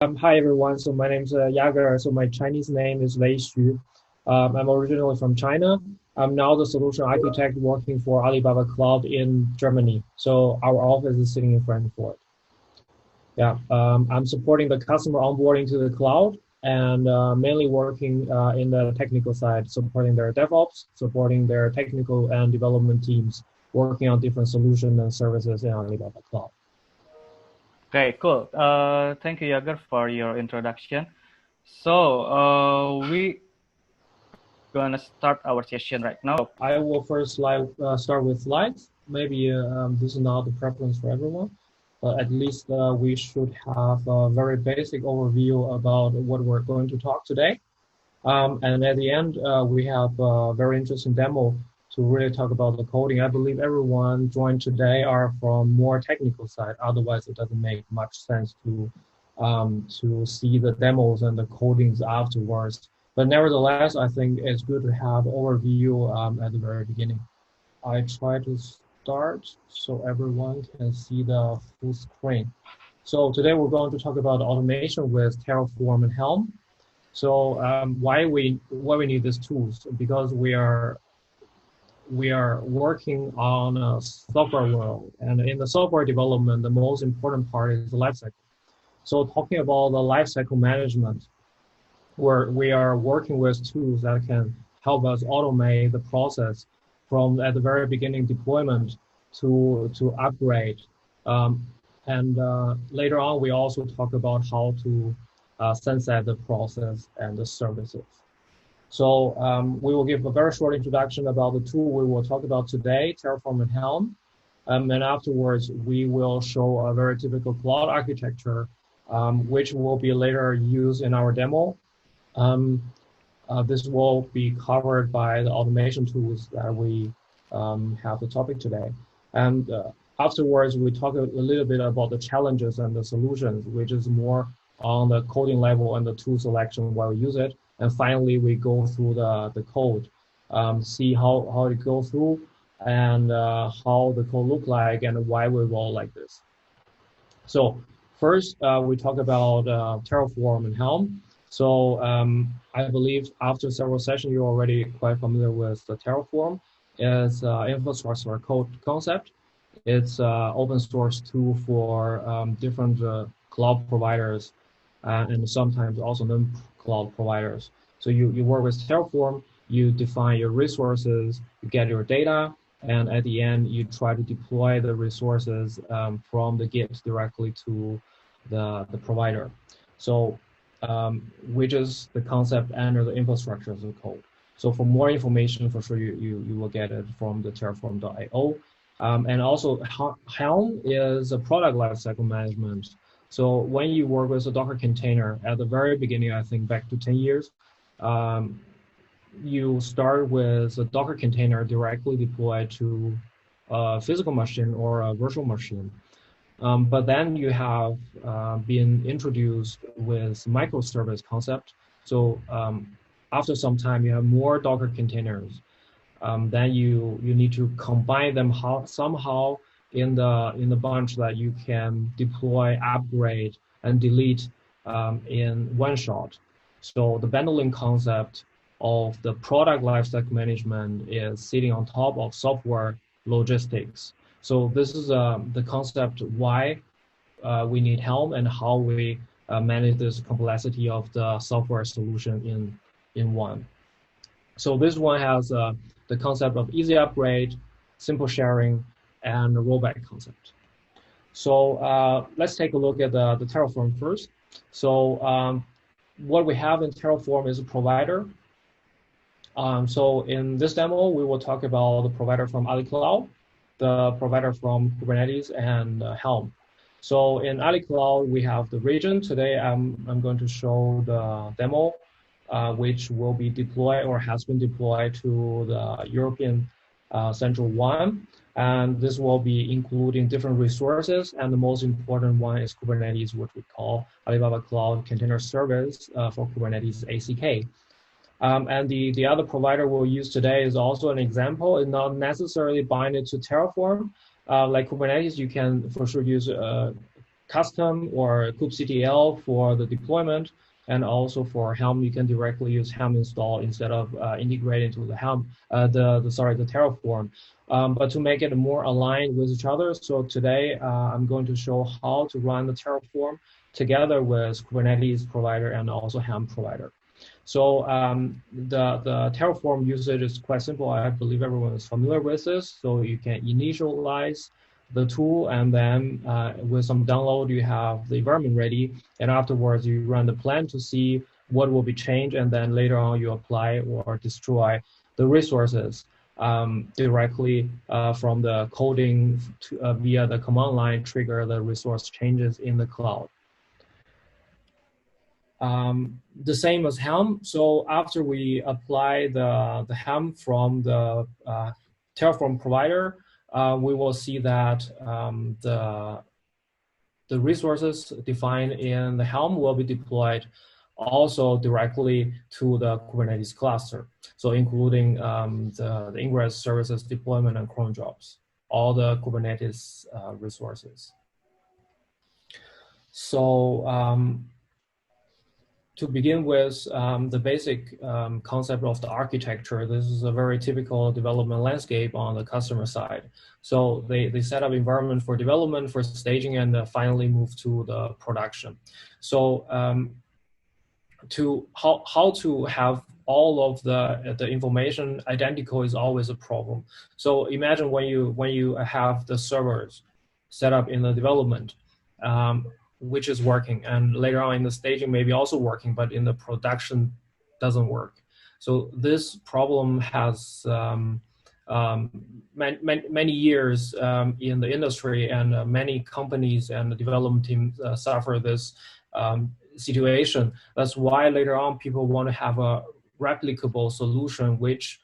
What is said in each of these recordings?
Hi everyone. So my name is Yager. So my Chinese name is Wei Xu. I'm originally from China. I'm now the solution architect working for Alibaba Cloud in Germany. So our office is sitting in Frankfurt. Yeah, I'm supporting the customer onboarding to the cloud and mainly working in the technical side, supporting their DevOps, supporting their technical and development teams, working on different solutions and services in Alibaba Cloud. Okay, cool. Thank you, Yager, for your introduction. So we gonna start our session right now. I will first start with slides. Maybe this is not the preference for everyone, but at least we should have a very basic overview about what we're going to talk today. And at the end, we have a very interesting demo to really talk about the coding. I believe everyone joined today are from more technical side. Otherwise, it doesn't make much sense to see the demos and the codings afterwards. But nevertheless, I think it's good to have overview at the very beginning. I try to start so everyone can see the full screen. So today we're going to talk about automation with Terraform and Helm. So why we need these tools? Because we are working on a software world, and in the software development, the most important part is the lifecycle. So talking about the lifecycle management, where we are working with tools that can help us automate the process from at the very beginning deployment to upgrade. And later on, we also talk about how to sunset the process and the services. So we will give a very short introduction about the tool we will talk about today, Terraform and Helm. And afterwards, we will show a very typical cloud architecture, which will be later used in our demo. This will be covered by the automation tools that we have the topic today. And afterwards, we talk a little bit about the challenges and the solutions, which is more on the coding level and the tool selection while we use it. And finally, we go through the code, see how it goes through and how the code look like and why we roll like this. So first, we talk about Terraform and Helm. So I believe after several sessions, you're already quite familiar with the Terraform. It's infrastructure code concept. It's open source tool for different cloud providers and sometimes also non-cloud providers. So you work with Terraform, you define your resources, you get your data, and at the end, you try to deploy the resources from the Git directly to the provider. So which is the concept under the infrastructure as a code. So for more information, for sure, you will get it from the terraform.io. And also Helm is a product lifecycle management. So when you work with a Docker container at the very beginning, I think back to 10 years, you start with a Docker container directly deployed to a physical machine or a virtual machine. But then you have been introduced with microservice concept. So after some time, you have more Docker containers. Then you need to combine them somehow in the bunch that you can deploy, upgrade, and delete in one shot. So the bundling concept of the product lifecycle management is sitting on top of software logistics. So this is the concept why we need Helm and how we manage this complexity of the software solution in one. So this one has the concept of easy upgrade, simple sharing, and the rollback concept. So let's take a look at the Terraform first. So what we have in Terraform is a provider. So in this demo, we will talk about the provider from Ali Cloud, the provider from Kubernetes, and Helm. So in Ali Cloud, we have the region. Today, I'm going to show the demo, which will be deployed or has been deployed to the European Central One. And this will be including different resources. And the most important one is Kubernetes, which we call Alibaba Cloud Container Service for Kubernetes ACK. And the other provider we'll use today is also an example. It's not necessarily binded to Terraform. Like Kubernetes, you can for sure use custom or kubectl for the deployment, and also for Helm, you can directly use Helm install instead of integrating to the Helm, the Terraform. But to make it more aligned with each other, so today I'm going to show how to run the Terraform together with Kubernetes provider and also Helm provider. So the Terraform usage is quite simple. I believe everyone is familiar with this. So you can initialize the tool, and then with some download, you have the environment ready. And afterwards, you run the plan to see what will be changed. And then later on, you apply or destroy the resources directly from the coding via the command line, trigger the resource changes in the cloud. The same as Helm. So after we apply the Helm from the Terraform provider, we will see that the resources defined in the Helm will be deployed also directly to the Kubernetes cluster. So including the ingress services deployment and cron jobs, all the Kubernetes resources. So to begin with, the basic concept of the architecture, this is a very typical development landscape on the customer side. So they set up environment for development, for staging, and finally move to the production. So how to have all of the information identical is always a problem. So imagine when you have the servers set up in the development, which is working, and later on in the staging maybe also working, but in the production doesn't work. So this problem has many years in the industry, and many companies and the development teams suffer this situation. That's why later on people want to have a replicable solution which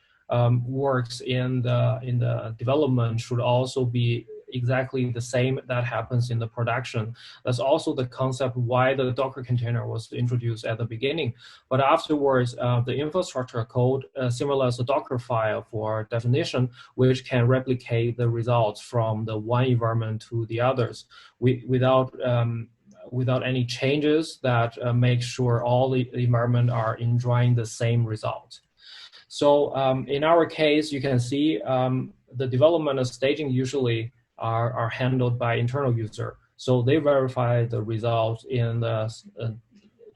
works in the development should also be exactly the same that happens in the production. That's also the concept why the Docker container was introduced at the beginning. But afterwards, the infrastructure code, similar as a Docker file for definition, which can replicate the results from the one environment to the others without any changes that make sure all the environment are enjoying the same result. So in our case, you can see the development and staging usually are handled by internal user. So they verify the results in the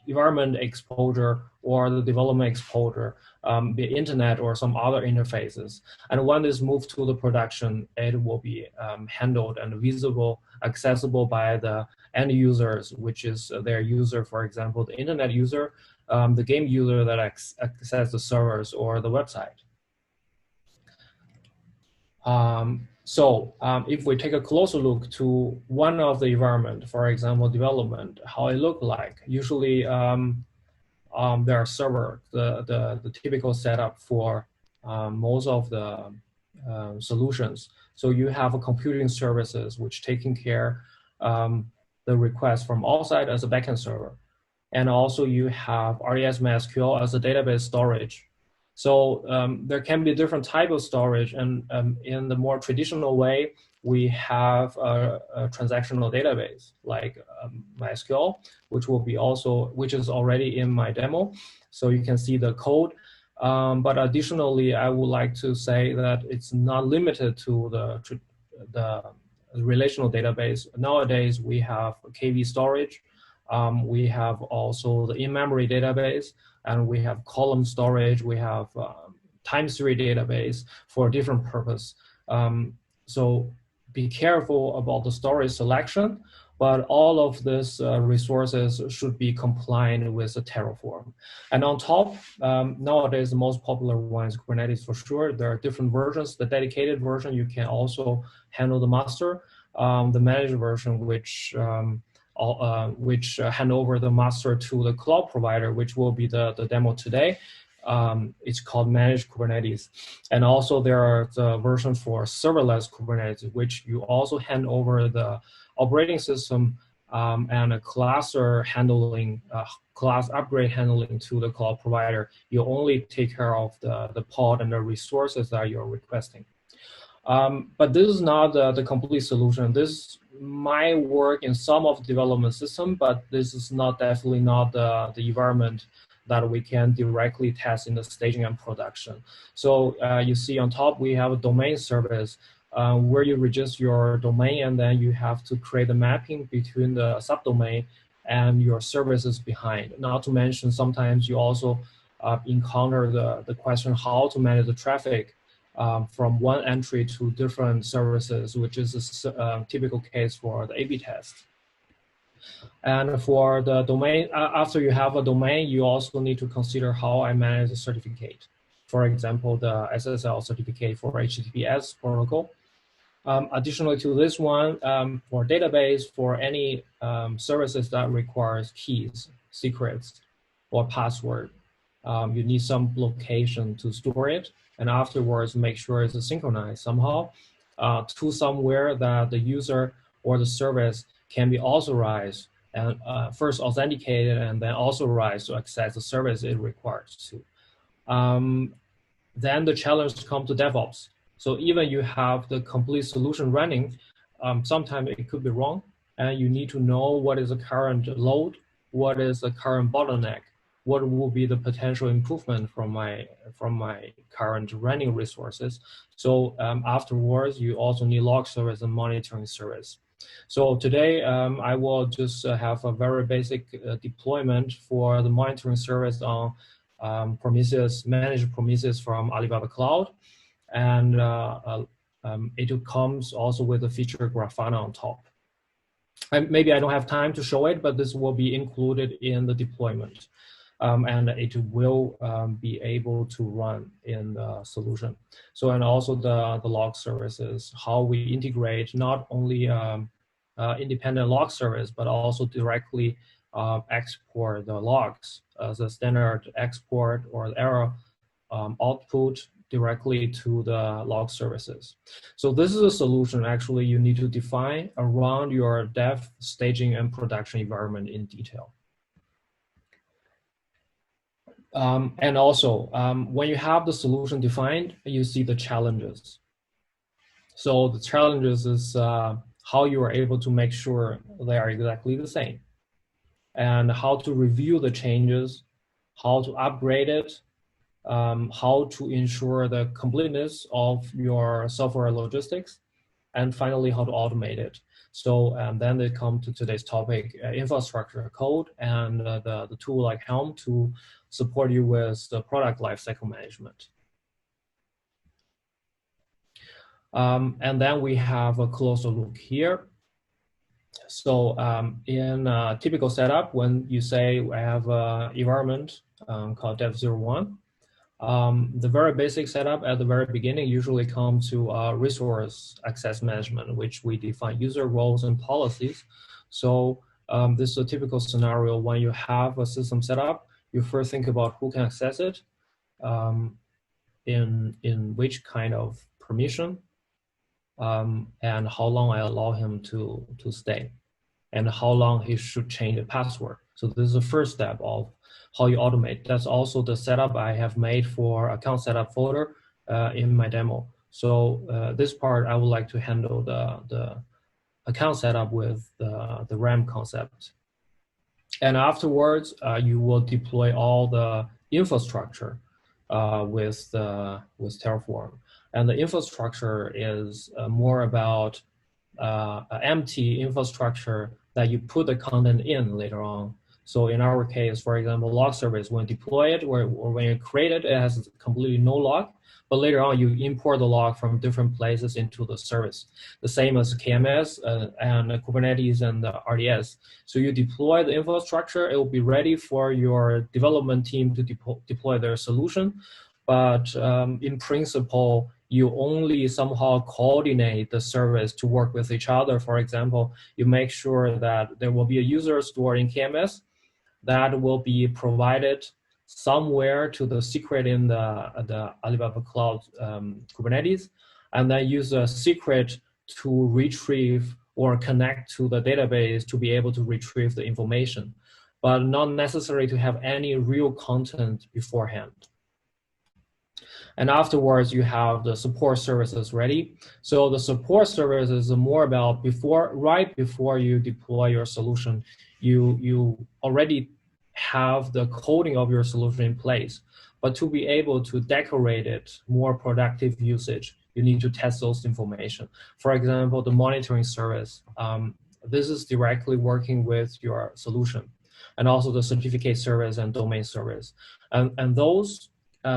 environment exposure or the development exposure, the internet or some other interfaces. And when this moves to the production, it will be handled and visible, accessible by the end users, which is their user, for example, the internet user, the game user that access the servers or the website. If we take a closer look to one of the environment, for example, development, how it look like, usually there are server, the typical setup for most of the solutions. So you have a computing services which taking care the request from outside as a backend server. And also you have RDS MySQL as a database storage. So there can be different type of storage, and in the more traditional way, we have a transactional database like MySQL, which is already in my demo. So you can see the code. But additionally, I would like to say that it's not limited to the relational database. Nowadays, we have KV storage. We have also the in-memory database, and we have column storage. We have time series database for different purpose. So be careful about the storage selection, but all of these resources should be compliant with the Terraform. And on top, nowadays, the most popular one is Kubernetes for sure. There are different versions. The dedicated version, you can also handle the master. The managed version, which hand over the master to the cloud provider, which will be the demo today. It's called Managed Kubernetes. And also there are the version for serverless Kubernetes, which you also hand over the operating system and a cluster handling, class upgrade handling to the cloud provider. You only take care of the pod and the resources that you're requesting. But this is not the complete solution. This might work in some of the development system, but this is not definitely not the environment that we can directly test in the staging and production. So you see on top, we have a domain service where you register your domain, and then you have to create a mapping between the subdomain and your services behind. Not to mention, sometimes you also encounter the question how to manage the traffic from one entry to different services, which is a typical case for the A/B test. And for the domain, after you have a domain, you also need to consider how I manage the certificate. For example, the SSL certificate for HTTPS protocol. Additionally to this one, for database, for any services that requires keys, secrets, or password, you need some location to store it, and afterwards make sure it's synchronized somehow to somewhere that the user or the service can be authorized and first authenticated and then authorized to access the service it requires to. Then the challenge comes to DevOps. So even you have the complete solution running, sometimes it could be wrong, and you need to know what is the current load, what is the current bottleneck, what will be the potential improvement from my current running resources. So afterwards, you also need log service and monitoring service. So today, I will just have a very basic deployment for the monitoring service on Prometheus, managed Prometheus from Alibaba Cloud. And it comes also with a feature Grafana on top. And maybe I don't have time to show it, but this will be included in the deployment. And it will be able to run in the solution. So, and also the log services, how we integrate not only independent log service, but also directly export the logs as a standard export or error output directly to the log services. So this is a solution actually you need to define around your dev, staging, and production environment in detail. And also, when you have the solution defined, you see the challenges. So the challenges is how you are able to make sure they are exactly the same, and how to review the changes, how to upgrade it, how to ensure the completeness of your software logistics, and finally, how to automate it. So then they come to today's topic, infrastructure code, and the tool like Helm to support you with the product lifecycle management. And then we have a closer look here. So in a typical setup, when you say I have an environment called Dev01, the very basic setup at the very beginning usually comes to resource access management, which we define user roles and policies. So this is a typical scenario when you have a system set up, you first think about who can access it, in which kind of permission, and how long I allow him to stay, and how long he should change the password. So this is the first step of how you automate. That's also the setup I have made for account setup folder in my demo. So this part I would like to handle the account setup with the RAM concept. And afterwards, you will deploy all the infrastructure with Terraform. And the infrastructure is more about empty infrastructure that you put the content in later on. So in our case, for example, log service, when you deploy it or when you create it, it has completely no log. But later on, you import the log from different places into the service. The same as KMS and Kubernetes and the RDS. So you deploy the infrastructure, it will be ready for your development team to deploy their solution. But in principle, you only somehow coordinate the service to work with each other. For example, you make sure that there will be a user stored in KMS that will be provided somewhere to the secret in the Alibaba Cloud Kubernetes, and then use a secret to retrieve or connect to the database to be able to retrieve the information, but not necessary to have any real content beforehand. And afterwards, you have the support services ready. So the support services is more about right before you deploy your solution, you already have the coding of your solution in place. But to be able to decorate it more productive usage, you need to test those information. For example, the monitoring service. This is directly working with your solution, and also the certificate service and domain service. And those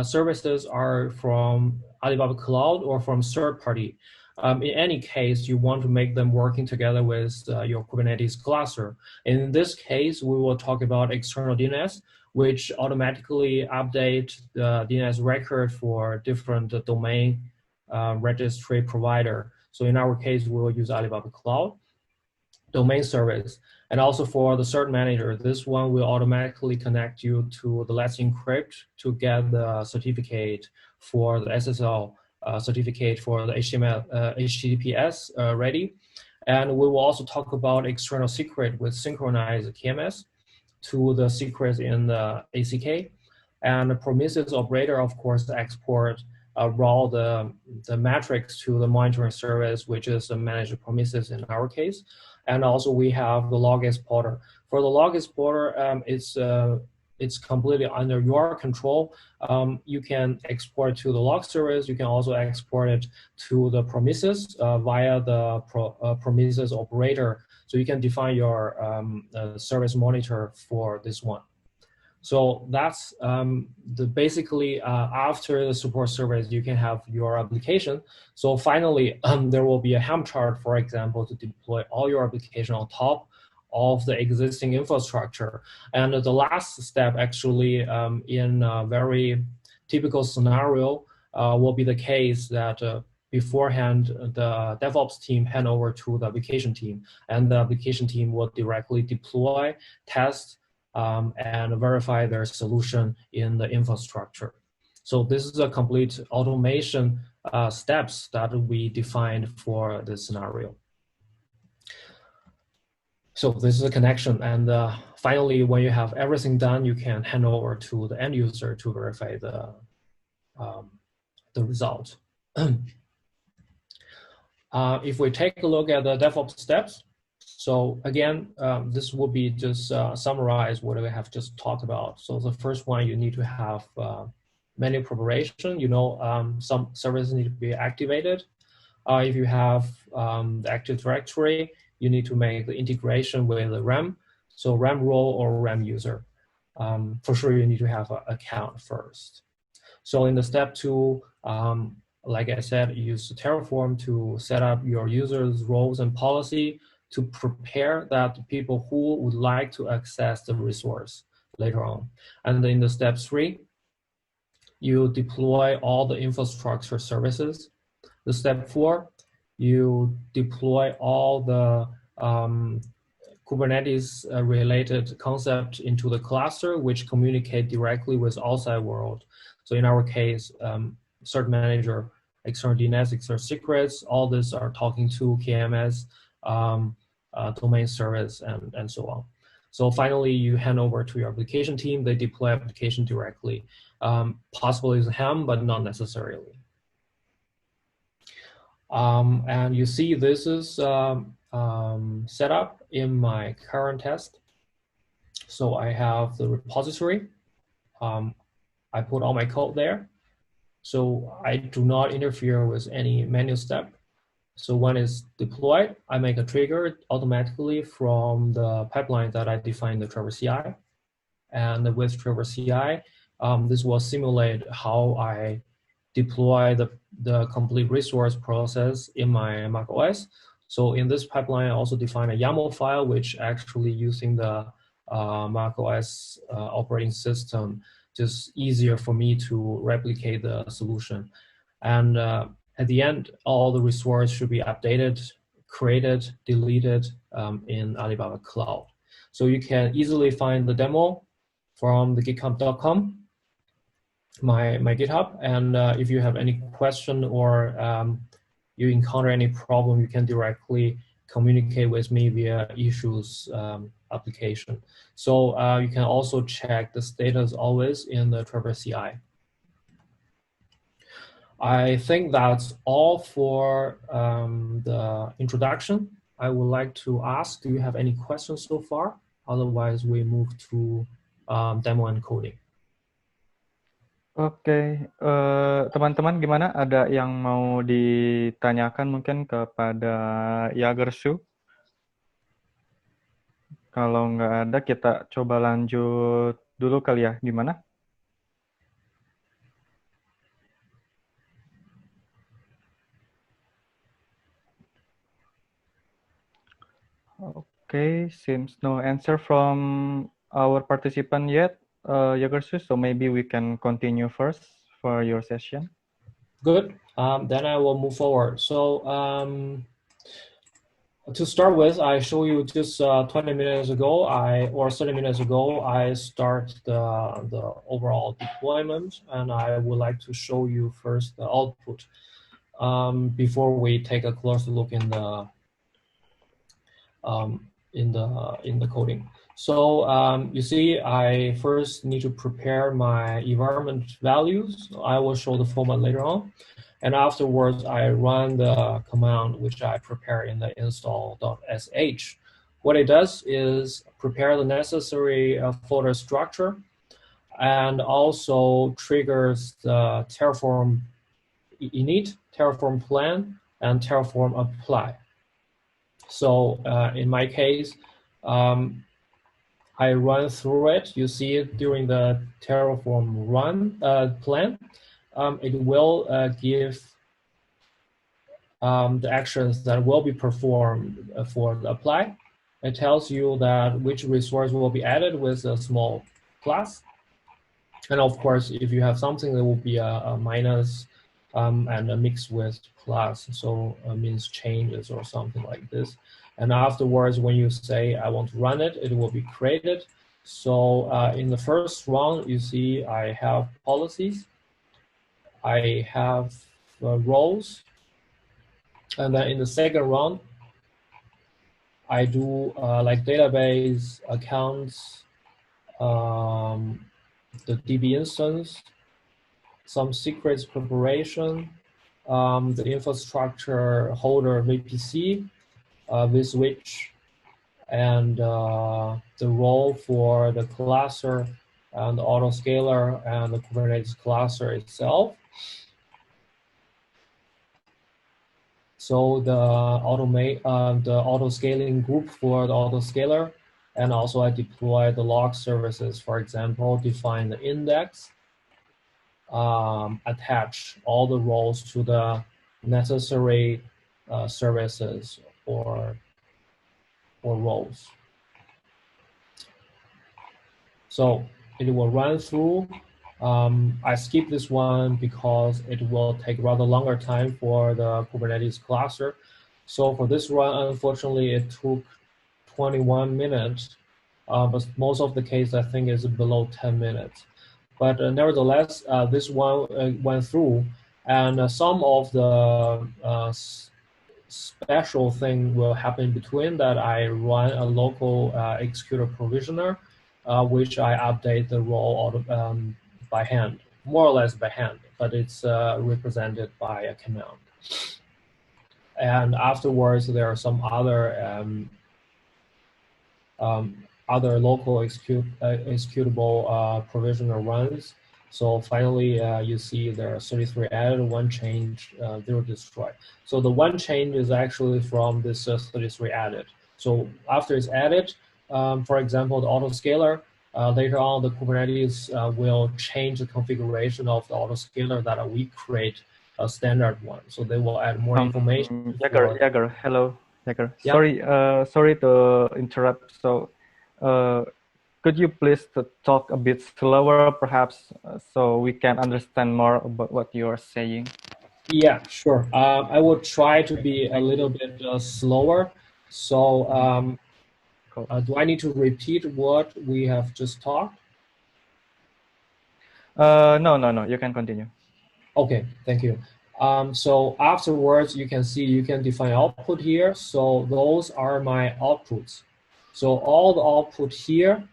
services are from Alibaba Cloud or from third party. In any case, you want to make them working together with your Kubernetes cluster. In this case, we will talk about external DNS, which automatically update the DNS record for different domain registry provider. So in our case, we will use Alibaba Cloud domain service. And also for the cert manager, this one will automatically connect you to the Let's Encrypt to get the certificate for the SSL certificate for the HTTPS ready. And we will also talk about external secret with synchronized KMS to the secrets in the ACK. And the Prometheus operator, of course, export raw the metrics to the monitoring service, which is a managed Prometheus in our case. And also we have the log exporter. For the log exporter, it's completely under your control. You can export to the log service. You can also export it to the Prometheus via the Prometheus operator. So you can define your service monitor for this one. So that's basically after the support service, you can have your application. So finally, there will be a Helm chart, for example, to deploy all your application on top of the existing infrastructure. And the last step actually in a very typical scenario will be the case that beforehand, the DevOps team hand over to the application team, and the application team will directly deploy, test, and verify their solution in the infrastructure. So this is a complete automation steps that we defined for this scenario. So this is a connection. And finally, when you have everything done, you can hand over to the end user to verify the result. If we take a look at the DevOps steps, so again, this will be just summarize what we have just talked about. So the first one, you need to have menu preparation. You know, some services need to be activated. If you have the Active Directory, you need to make the integration with the RAM. So RAM role or RAM user. For sure, you need to have an account first. So in the step two, like I said, use Terraform to set up your users' roles and policy to prepare that people who would like to access the resource later on. And in the step three, you deploy all the infrastructure services. The step four, you deploy all the Kubernetes related concept into the cluster, which communicate directly with outside world. So in our case, cert manager, external DNS, external secrets, all this are talking to KMS, domain service, and so on. So finally, you hand over to your application team. They deploy application directly. Possibly with Helm, but not necessarily. And you see this is set up in my current test. So I have the repository. I put all my code there. So I do not interfere with any manual step. So when it's deployed, I make a trigger automatically from the pipeline that I defined in the Traverse CI. And with Traverse CI, this will simulate how I deploy the complete resource process in my macOS. So in this pipeline, I also define a YAML file, which actually using the macOS operating system, just easier for me to replicate the solution. And at the end, all the resources should be updated, created, deleted in Alibaba Cloud. So you can easily find the demo from the github.com, my GitHub. And if you have any question or you encounter any problem, you can directly communicate with me via issues application. So you can also check the status always in the Traverse CI. I think that's all for the introduction. I would like to ask, do you have any questions so far? Otherwise, we move to demo and coding. Oke, teman-teman gimana? Ada yang mau ditanyakan mungkin kepada Yagersu? Kalau nggak ada, kita coba lanjut dulu kali ya. Gimana? Okay, seems no answer from our participant yet, Yagersu, so maybe we can continue first for your session. Good. Then I will move forward. So to start with, I show you just 20 minutes ago, or 30 minutes ago, I start the overall deployment, and I would like to show you first the output before we take a closer look in the coding. So you see, I first need to prepare my environment values. I will show the format later on. And afterwards, I run the command which I prepare in the install.sh. What it does is prepare the necessary folder structure and also triggers the Terraform init, Terraform plan, and Terraform apply. So in my case, I run through it. You see it during the Terraform run plan. It will give the actions that will be performed for the apply. It tells you that which resource will be added with a small class. And of course, if you have something that will be a minus and a mix with plus, so means changes or something like this. And afterwards, when you say, I want to run it, it will be created. So in the first round, you see I have policies, I have roles, and then in the second round, I do like database accounts, the DB instance, some secrets preparation, the infrastructure holder VPC, with which, and the role for the cluster and the autoscaler and the Kubernetes cluster itself. So the auto scaling group for the autoscaler, and also I deploy the log services, for example, define the index, attach all the roles to the necessary services or roles. So it will run through. I skip this one because it will take rather longer time for the Kubernetes cluster. So for this run, unfortunately, it took 21 minutes, but most of the case I think is below 10 minutes. But nevertheless, this one went through, and some of the special thing will happen between that. I run a local executor provisioner, which I update the role by hand, more or less by hand, but it's represented by a command. And afterwards, there are some other local executable provisioner runs. So finally, you see there are 33 added, one change, 0 destroy. So the one change is actually from this 33 added. So after it's added, for example, the autoscaler, later on the Kubernetes will change the configuration of the autoscaler that we create a standard one. So they will add more information. Yager, hello, Yager. Yeah. Sorry to interrupt. So could you please talk a bit slower, perhaps, so we can understand more about what you are saying? Yeah, sure. I will try to be a little bit slower. So Cool. do I need to repeat what we have just talked? No. You can continue. Okay, thank you. So afterwards, you can see you can define output here. So those are my outputs. So all the output here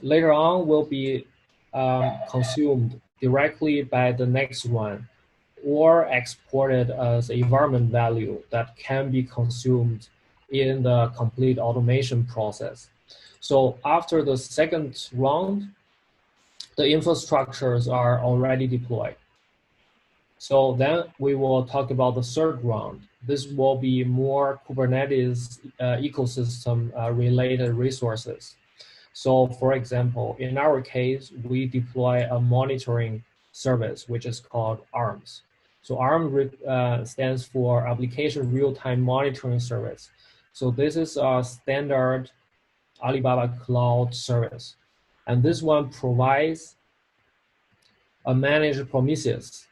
later on will be consumed directly by the next one. or exported as environment value that can be consumed in the complete automation process. So after the second round, the infrastructures are already deployed. So then we will talk about the third round. This will be more Kubernetes ecosystem related resources. So for example, in our case, we deploy a monitoring service, which is called ARMS. So ARM stands for Application Real-Time Monitoring Service. So this is a standard Alibaba Cloud service. And this one provides a managed Prometheus,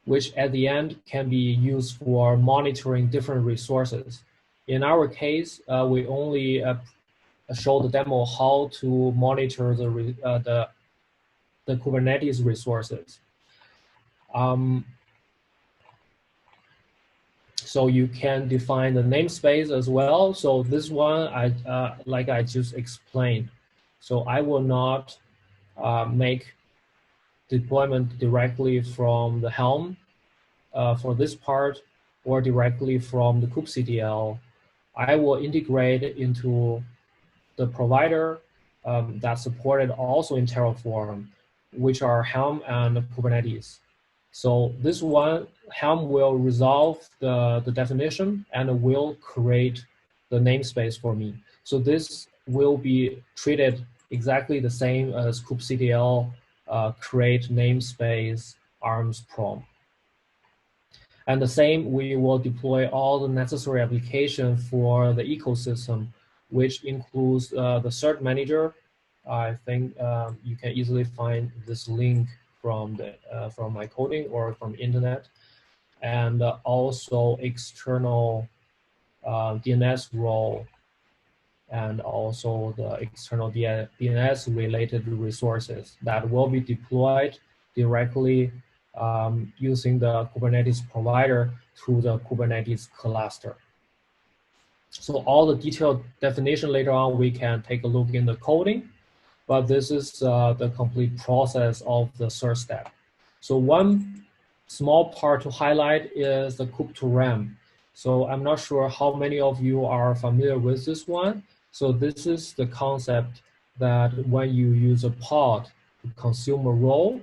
which at the end can be used for monitoring different resources. In our case, we only show the demo how to monitor the Kubernetes resources. So you can define the namespace as well. So this one, like I just explained. So I will not make deployment directly from the Helm for this part, or directly from the kubectl. I will integrate it into the provider that's supported also in Terraform, which are Helm and Kubernetes. So this one, Helm will resolve the definition and will create the namespace for me. So this will be treated exactly the same as kubectl create namespace arms prom. And the same, we will deploy all the necessary application for the ecosystem, which includes the cert manager. I think you can easily find this link from my coding or from internet, and also external DNS role, and also the external DNS related resources that will be deployed directly using the Kubernetes provider through the Kubernetes cluster. So all the detailed definition later on, we can take a look in the coding, but this is the complete process of the third step. So one small part to highlight is the kube to RAM. So I'm not sure how many of you are familiar with this one. So this is the concept that when you use a pod to consume a role,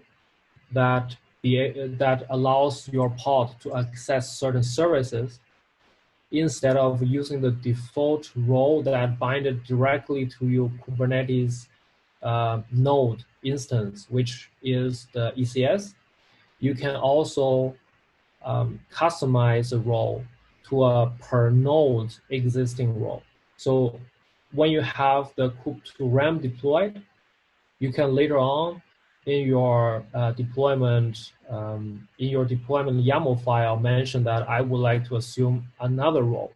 that allows your pod to access certain services instead of using the default role that binded directly to your Kubernetes node instance, which is the ECS. You can also customize the role to a per node existing role. So when you have the kube to RAM deployed, you can later on in your deployment YAML file mention that I would like to assume another role,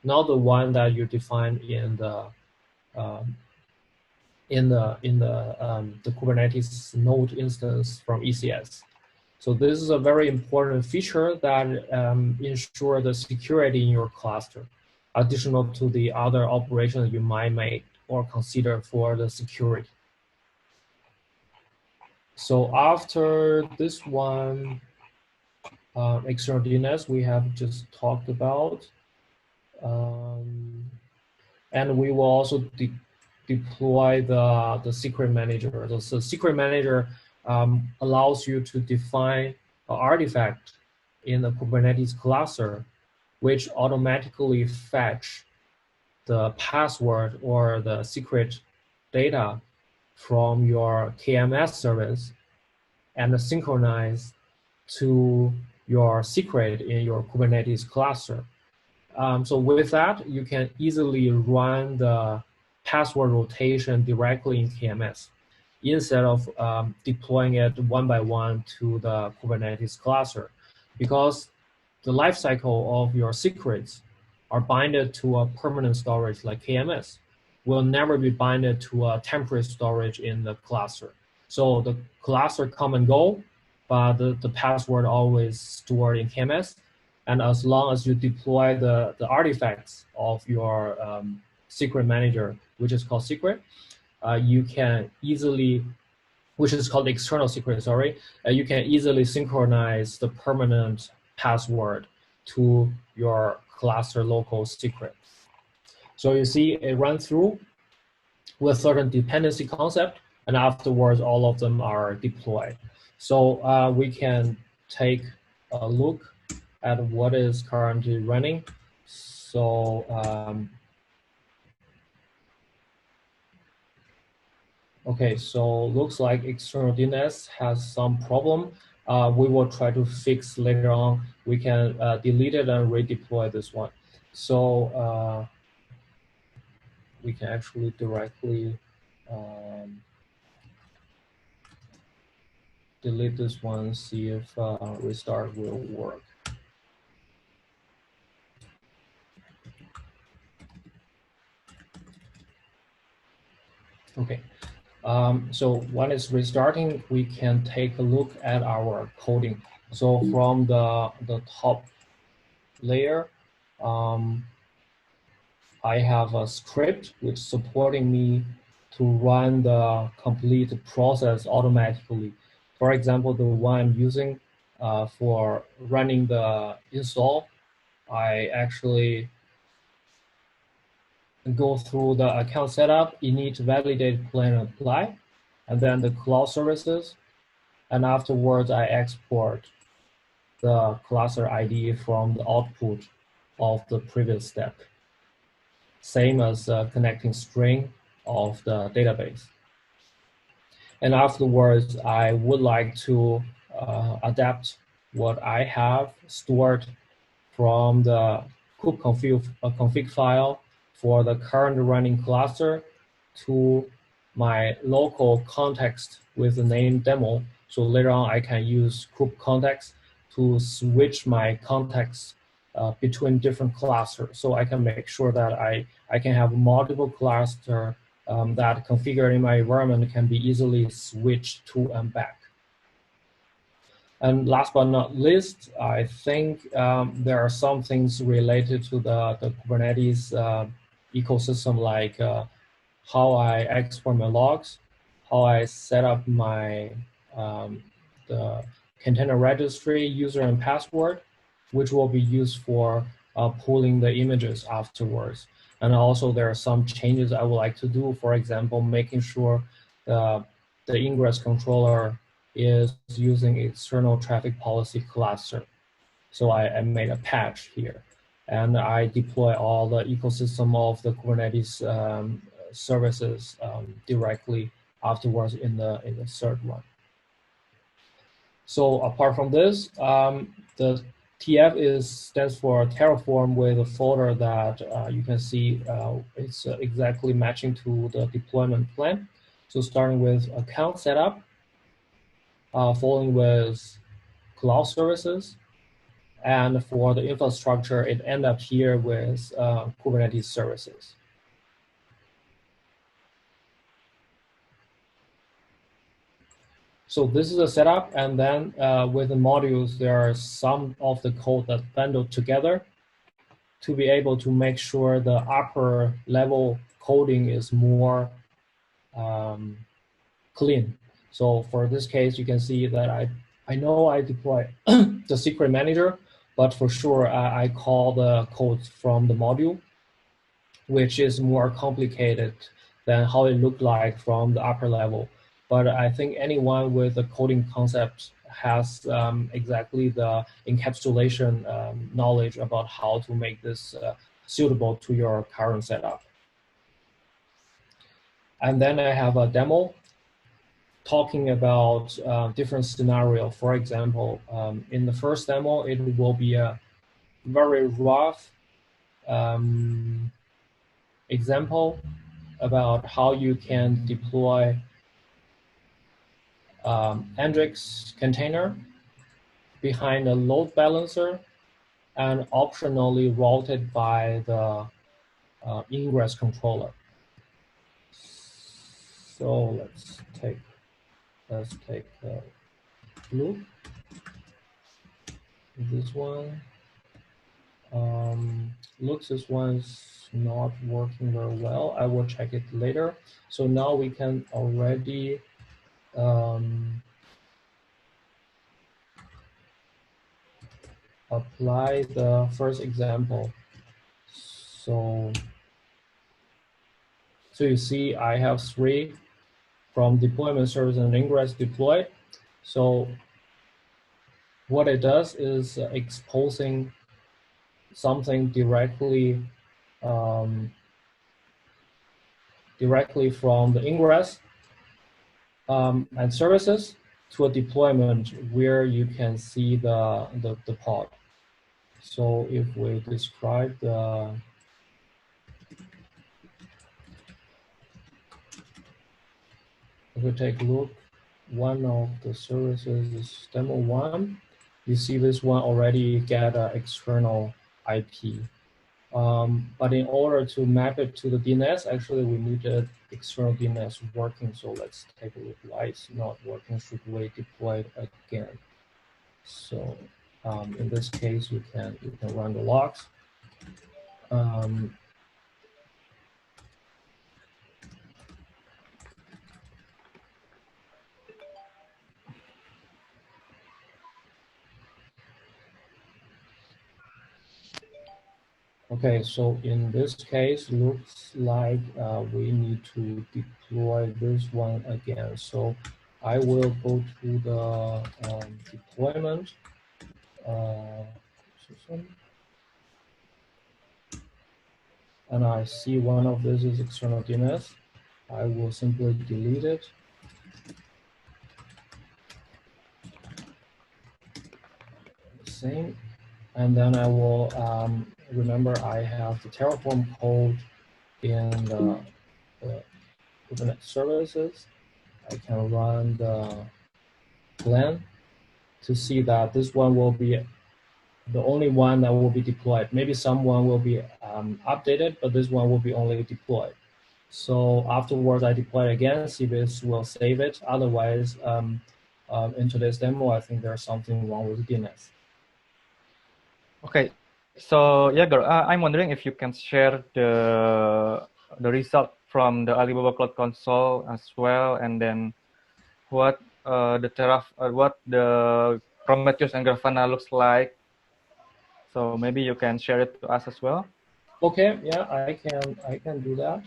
not the one that you define in the Kubernetes node instance from ECS. So this is a very important feature that ensures the security in your cluster, additional to the other operations you might make or consider for the security. So after this one, external DNS we have just talked about, and we will also deploy the secret manager. The secret manager allows you to define an artifact in the Kubernetes cluster, which automatically fetch the password or the secret data from your KMS service and synchronize to your secret in your Kubernetes cluster. So with that, you can easily run the password rotation directly in KMS instead of deploying it one by one to the Kubernetes cluster, because the lifecycle of your secrets are binded to a permanent storage like KMS, will never be binded to a temporary storage in the cluster. So the cluster come and go, but the password always stored in KMS. And as long as you deploy the artifacts of your secret manager, which is called secret, you can easily which is called external secret, sorry, you can easily synchronize the permanent password to your cluster local secret. So you see it runs through with certain dependency concept, and afterwards all of them are deployed. So we can take a look at what is currently running. So okay, so looks like external DNS has some problem. We will try to fix later on. We can delete it and redeploy this one. So we can actually directly delete this one, see if restart will work. Okay, so when it's restarting, we can take a look at our coding. So from the top layer, I have a script which is supporting me to run the complete process automatically. For example, the one I'm using for running the install, I actually go through the account setup, init, validate, plan, and apply, and then the cloud services. And afterwards, I export the cluster ID from the output of the previous step. Same as connecting string of the database. And afterwards, I would like to adapt what I have stored from the config file for the current running cluster to my local context with the name demo. So later on, I can use kube context to switch my context between different clusters. So I can make sure that I can have multiple clusters that configured in my environment can be easily switched to and back. And last but not least, I think there are some things related to the Kubernetes ecosystem, like how I export my logs, how I set up my the container registry, user and password, which will be used for pulling the images afterwards. And also there are some changes I would like to do. For example, making sure the ingress controller is using external traffic policy cluster. So I made a patch here, and I deploy all the ecosystem of the Kubernetes services directly afterwards in the third one. So apart from this, the TF stands for Terraform with a folder that you can see it's exactly matching to the deployment plan. So starting with account setup, following with cloud services, and for the infrastructure, it ended up here with Kubernetes services. So this is a setup, and then with the modules, there are some of the code that bundled together to be able to make sure the upper level coding is more clean. So for this case, you can see that I know I deploy the secret manager, but for sure I call the code from the module, which is more complicated than how it looked like from the upper level. But I think anyone with a coding concept has exactly the encapsulation knowledge about how to make this suitable to your current setup. And then I have a demo talking about different scenario. For example, in the first demo, it will be a very rough example about how you can deploy Hendrix container behind a load balancer and optionally routed by the ingress controller. So let's take a look. This one looks this one's not working very well. I will check it later. So now we can already apply the first example. So you see I have 3 from deployment service and ingress deployed. So what it does is exposing something directly directly from the ingress and services to a deployment where you can see the pod. So if we describe if we take a look, one of the services is demo 1. You see this one already get an external IP. But in order to map it to the DNS, actually we need the external DNS working. So let's take a look why it's not working. Should we deploy it again? So in this case, you can run the logs. Okay, so in this case, looks like we need to deploy this one again. So I will go to the deployment system, and I see one of this is external DNS. I will simply delete it. Same, and then I will remember I have the Terraform code in the Kubernetes services. I can run the plan to see that this one will be the only one that will be deployed. Maybe someone will be updated, but this one will be only deployed. So afterwards, I deploy again, see this will save it. Otherwise, in today's demo, I think there's something wrong with DNS. Okay, so Jager, I'm wondering if you can share the result from the Alibaba Cloud Console as well, and then what what the Prometheus and Grafana looks like. So maybe you can share it to us as well. Okay, yeah, I can do that.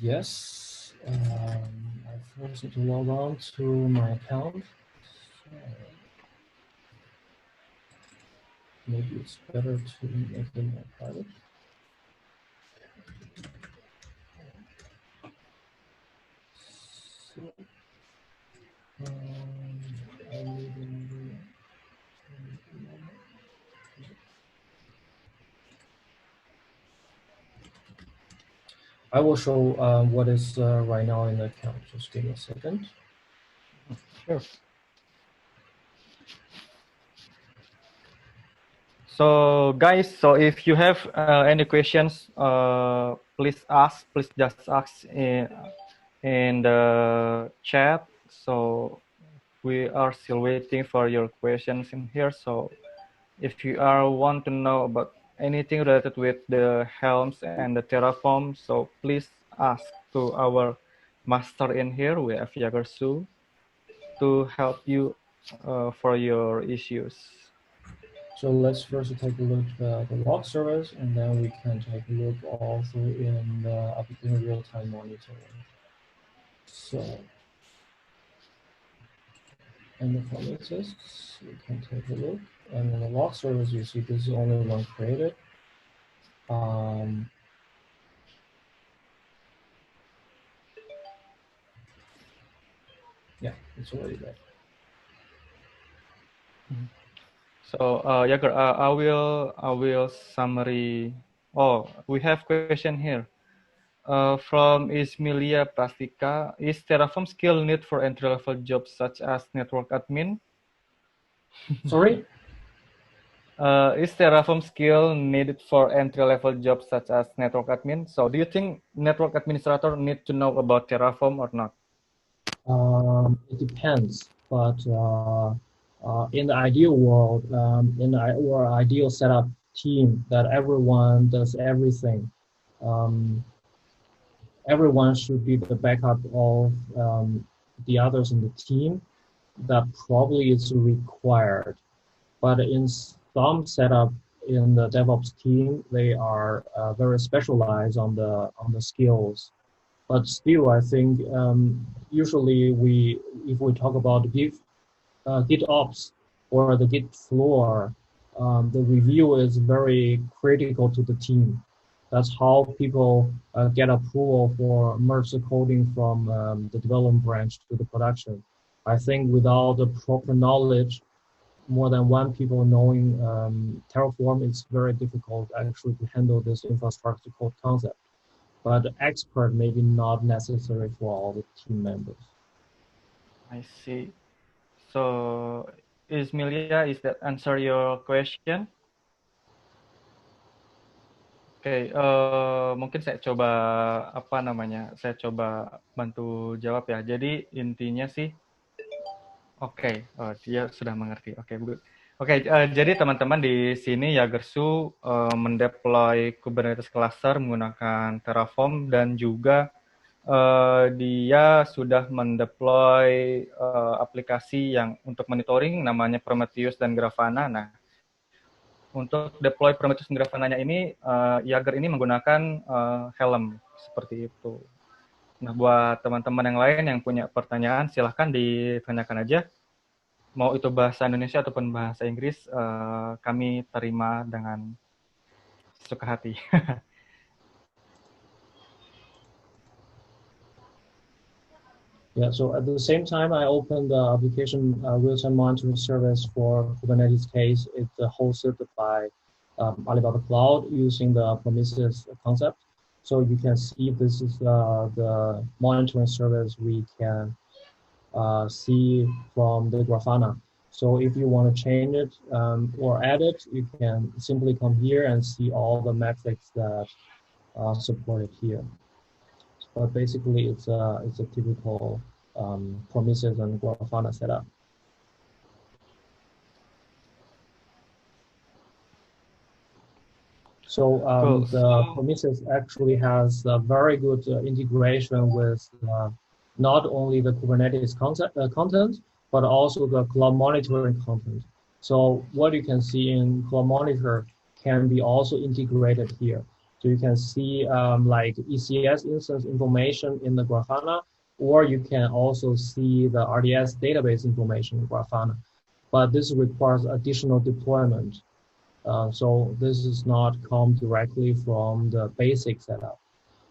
Yes, I first need to log on to my account. So maybe it's better to make it more private. So, I will show what is right now in the account. Just give me a second. Sure. So guys, so if you have any questions, please just ask in the chat. So we are still waiting for your questions in here. So if you want to know about anything related with the Helms and the Terraform, so please ask to our master in here. We have Jager Su to help you for your issues. So let's first take a look at the log service, and then we can take a look also in the application real-time monitoring. So, and the Prometheus, we can take a look. And in the log service, you see this is only one created. Yeah, it's already there. So Jager, I will summary. Oh, we have question here. From Ismilia Plastica, is Terraform skill need for entry-level jobs such as network admin? Sorry? Is Terraform skill needed for entry-level jobs such as network admin? So do you think network administrator need to know about Terraform or not? It depends, but in the ideal world, in our ideal setup team, that everyone does everything. everyone should be the backup of the others in the team. That probably is required. But in some setup in the DevOps team, they are very specialized on the skills. But still, I think usually if we talk about GitOps or the Git floor, the review is very critical to the team. That's how people get approval for merge the coding from the development branch to the production. I think without the proper knowledge, more than one people knowing Terraform, it's very difficult actually to handle this infrastructure code concept. But expert maybe not necessary for all the team members. I see. So, Ismilia, is that answer your question? Oke, mungkin saya coba apa namanya? Saya coba bantu jawab ya. Jadi intinya sih, oke, dia sudah mengerti. Oke, good. Oke, jadi teman-teman di sini Yagersu mendeploy Kubernetes cluster menggunakan Terraform dan juga dia sudah mendeploy aplikasi yang untuk monitoring namanya Prometheus dan Grafana. Nah, untuk deploy Prometheus dan Grafana-nya ini, Yager ini menggunakan Helm seperti itu. Nah, buat teman-teman yang lain yang punya pertanyaan, silahkan ditanyakan aja. Mau itu bahasa Indonesia ataupun bahasa Inggris, kami terima dengan suka hati. Yeah, so at the same time, I opened the application real-time monitoring service for Kubernetes case. It's hosted by Alibaba Cloud using the Prometheus concept. So you can see this is the monitoring service we can see from the Grafana. So if you want to change it or add it, you can simply come here and see all the metrics that are supported here. But basically, it's a typical Prometheus and Grafana setup. So Cool. the Prometheus actually has a very good integration with not only the Kubernetes content, but also the cloud monitoring content. So what you can see in cloud monitor can be also integrated here. So you can see like ECS instance information in the Grafana, or you can also see the RDS database information in Grafana. But this requires additional deployment. So this is not come directly from the basic setup,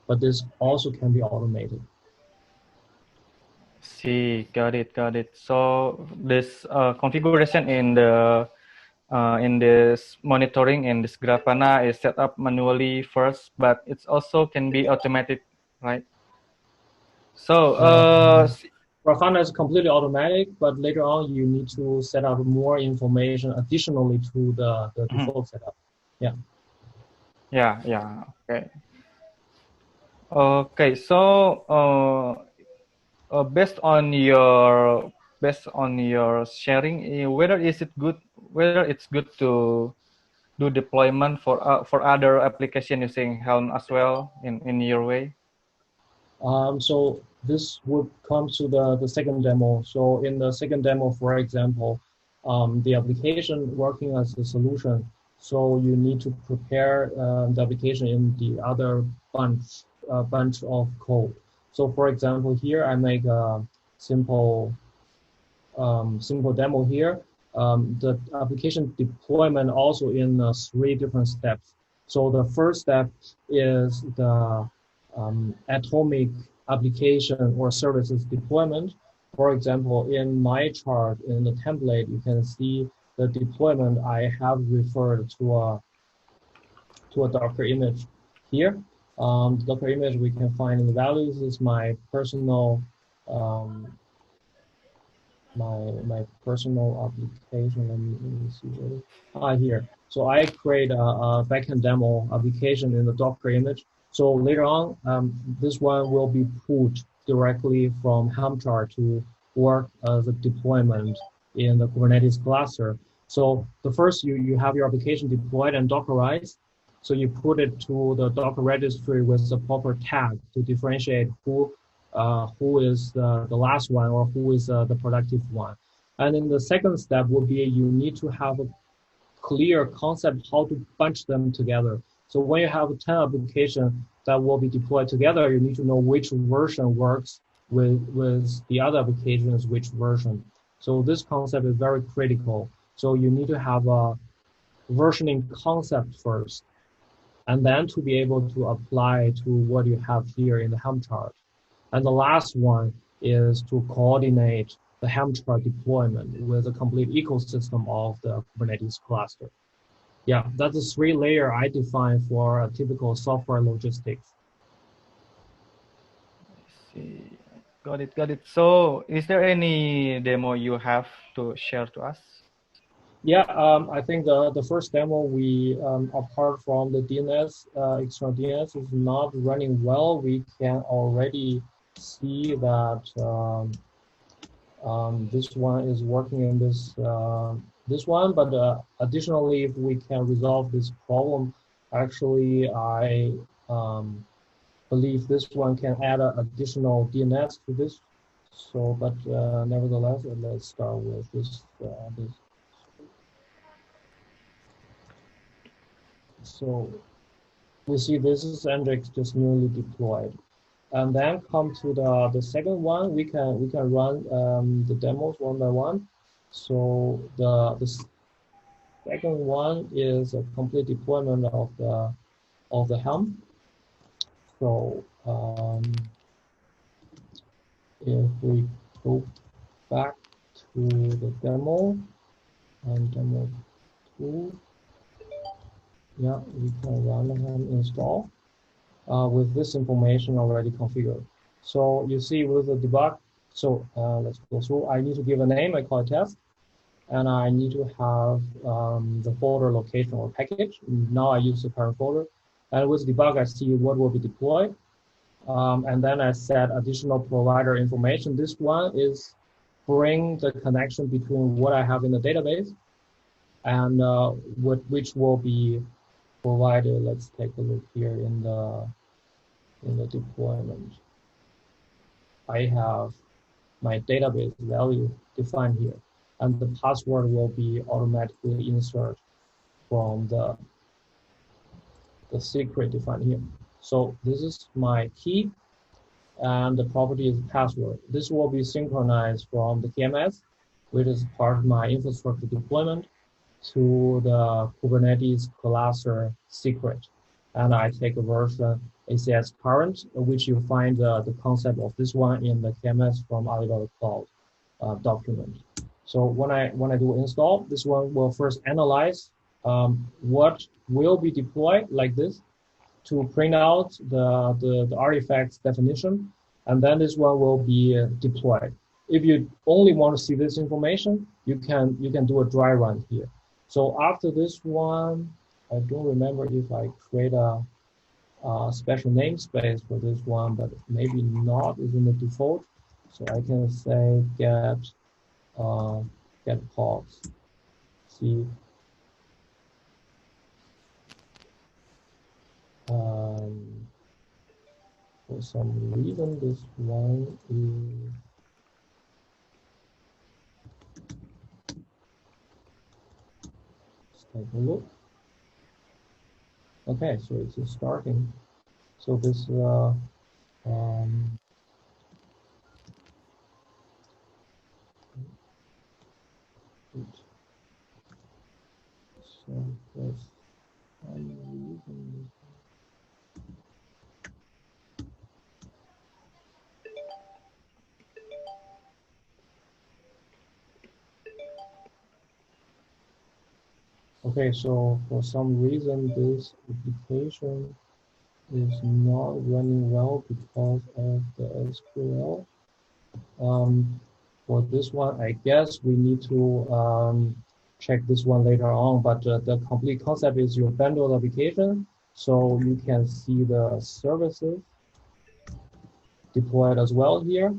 but this also can be automated. See, got it. So this configuration in the in this monitoring in this Grafana is set up manually first, but it's also can be automated, right? So Grafana is completely automatic, but later on you need to set up more information additionally to the default setup. Yeah. Yeah. Okay. So based on your sharing, whether it's good to do deployment for other application using Helm as well in your way. So this would come to the second demo. So in the second demo, for example, the application working as a solution. So you need to prepare the application in the other bunch of code. So for example, here I make a simple demo here. The application deployment also in 3 different steps. So the first step is the atomic application or services deployment. For example, in my chart in the template, you can see the deployment I have referred to a Docker image here. The Docker image we can find in the values is my personal my personal application. Let me see here. So I create a backend demo application in the Docker image. So later on, this one will be pulled directly from Helm chart to work as a deployment in the Kubernetes cluster. So the first, you have your application deployed and Dockerized. So you put it to the Docker registry with the proper tag to differentiate who is the last one or who is the productive one. And then the second step would be you need to have a clear concept how to bunch them together. So when you have 10 applications that will be deployed together, you need to know which version works with the other applications, which version. So this concept is very critical. So you need to have a versioning concept first, and then to be able to apply to what you have here in the Helm chart. And the last one is to coordinate the Helm chart deployment with a complete ecosystem of the Kubernetes cluster. Yeah, that's the 3 layer I define for a typical software logistics. I see. Got it, got it. So is there any demo you have to share to us? Yeah, I think the first demo we, apart from the DNS, external DNS is not running well, we can already see that this one is working in this one, but additionally, if we can resolve this problem, actually, I believe this one can add an additional DNS to this. So, but nevertheless, let's start with this. So we see this is Hendrix just newly deployed. And then come to the second one, we can run the demos one by one. So the second one is a complete deployment of the Helm. So if we go back to the demo and demo 2, yeah, we can run Helm install. With this information already configured. So you see with the debug, so let's go through. I need to give a name, I call it test, and I need to have the folder location or package. Now I use the current folder. And with debug, I see what will be deployed. And then I set additional provider information. This one is bring the connection between what I have in the database and which will be provided. Let's take a look here in the deployment. I have my database value defined here, and the password will be automatically inserted from the secret defined here. So this is my key, and the property is password. This will be synchronized from the KMS, which is part of my infrastructure deployment, to the Kubernetes cluster secret. And I take a version ACS current, which you find the concept of this one in the KMS from Alibaba Cloud document. So when I do install, this one will first analyze what will be deployed like this to print out the artifacts definition, and then this one will be deployed. If you only want to see this information, you can do a dry run here. So after this one, I don't remember if I create a special namespace for this one, but maybe not is in the default. So I can say get pods. See, for some reason this one is. Let's take a look. Okay, so it's starting. So this so this I'm using this. Okay, so for some reason this application is not running well because of the SQL. For this one, I guess we need to check this one later on, but the complete concept is your bundled application. So you can see the services deployed as well here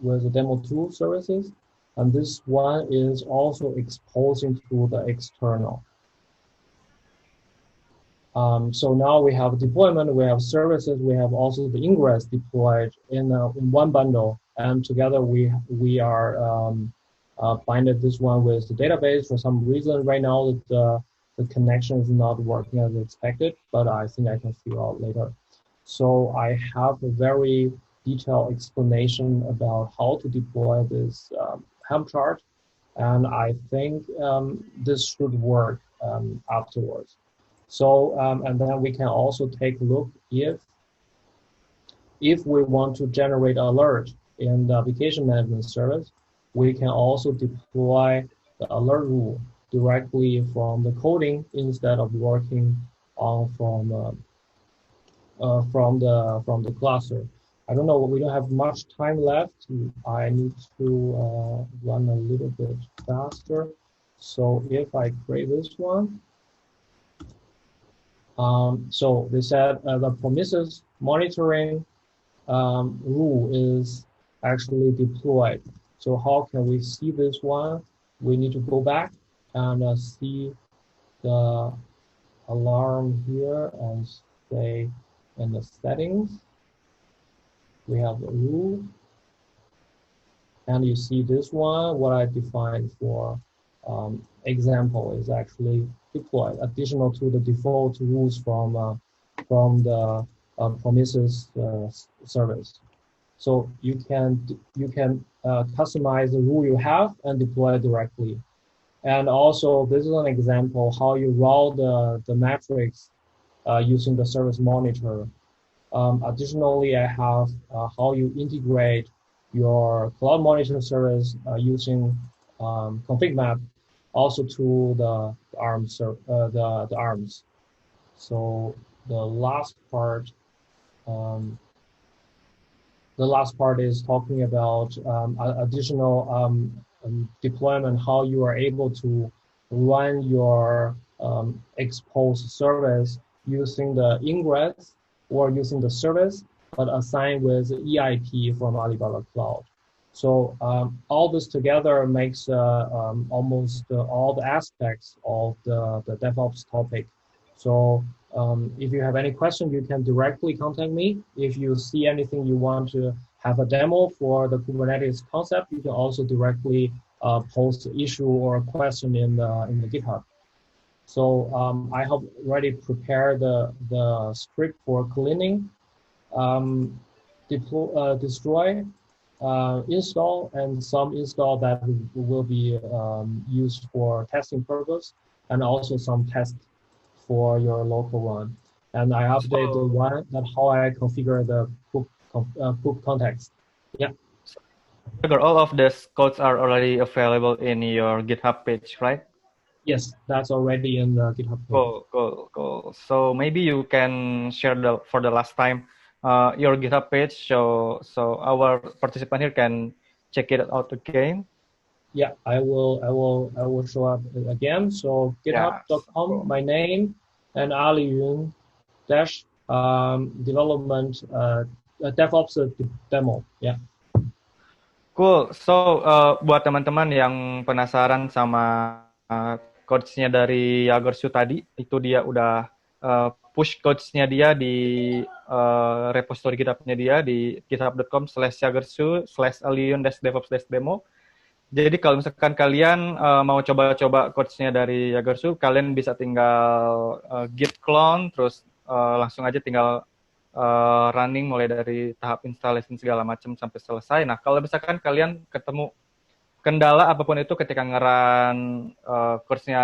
with the demo 2 services. And this one is also exposing to the external. So now we have deployment, we have services, we have also the ingress deployed in one bundle, and together we are binded this one with the database. For some reason, right now the connection is not working as expected, but I think I can figure out later. So I have a very detailed explanation about how to deploy this Helm chart, and I think this should work afterwards. So, and then we can also take a look if we want to generate alert in the application management service, we can also deploy the alert rule directly from the coding instead of working on from the cluster. I don't know. We don't have much time left. I need to run a little bit faster. So if I create this one. So they said the promises monitoring rule is actually deployed. So how can we see this one? We need to go back and see the alarm here and say in the settings, we have the rule. And you see this one, what I defined for example is actually deployed, additional to the default rules from the promises service. So you can customize the rule you have and deploy it directly. And also, this is an example how you route the metrics using the service monitor. Additionally, I have how you integrate your cloud monitoring service using config map also to the ARMS. The ARMS. So the last part is talking about additional deployment, how you are able to run your exposed service using the ingress or using the service, but assigned with EIP from Alibaba Cloud. So all this together makes almost all the aspects of the DevOps topic. So if you have any question, you can directly contact me. If you see anything you want to have a demo for the Kubernetes concept, you can also directly post an issue or a question in the GitHub. So I have already prepared the script for cleaning, destroy, install, and some install that will be used for testing purpose, and also some test for your local one. And I update the one that how I configure the poop context. Yeah. All of these codes are already available in your GitHub page, right? Yes, that's already in the GitHub page. Cool. So maybe you can share for the last time your GitHub page, so our participant here can check it out again. Yeah, I will show up again. So github.com, my name, and Ali Yun dash development DevOps demo. Yeah. Cool. So buat teman-teman yang penasaran sama codes-nya dari Jagersu tadi, itu dia udah push codes-nya dia di repository GitHub-nya dia di github.com/jagersu/aliun-devops-demo. Jadi kalau misalkan kalian mau coba-coba codes-nya dari Jagersu, kalian bisa tinggal git clone, terus langsung aja tinggal running mulai dari tahap installation segala macam sampai selesai. Nah, kalau misalkan kalian ketemu kendala apapun itu ketika nge-run course-nya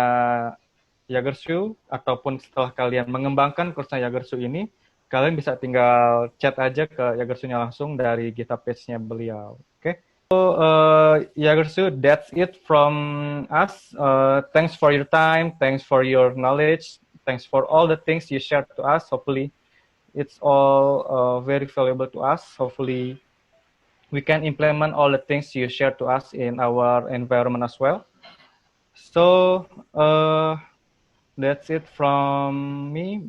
Jagersu, ataupun setelah kalian mengembangkan course-nya Jagersu ini, kalian bisa tinggal chat aja ke Jagersu-nya langsung dari GitHub page-nya beliau. Oke? So, Jagersu, that's it from us. Thanks for your time, thanks for your knowledge, thanks for all the things you shared to us. Hopefully, it's all very valuable to us. Hopefully, we can implement all the things you shared to us in our environment as well. So, that's it from me.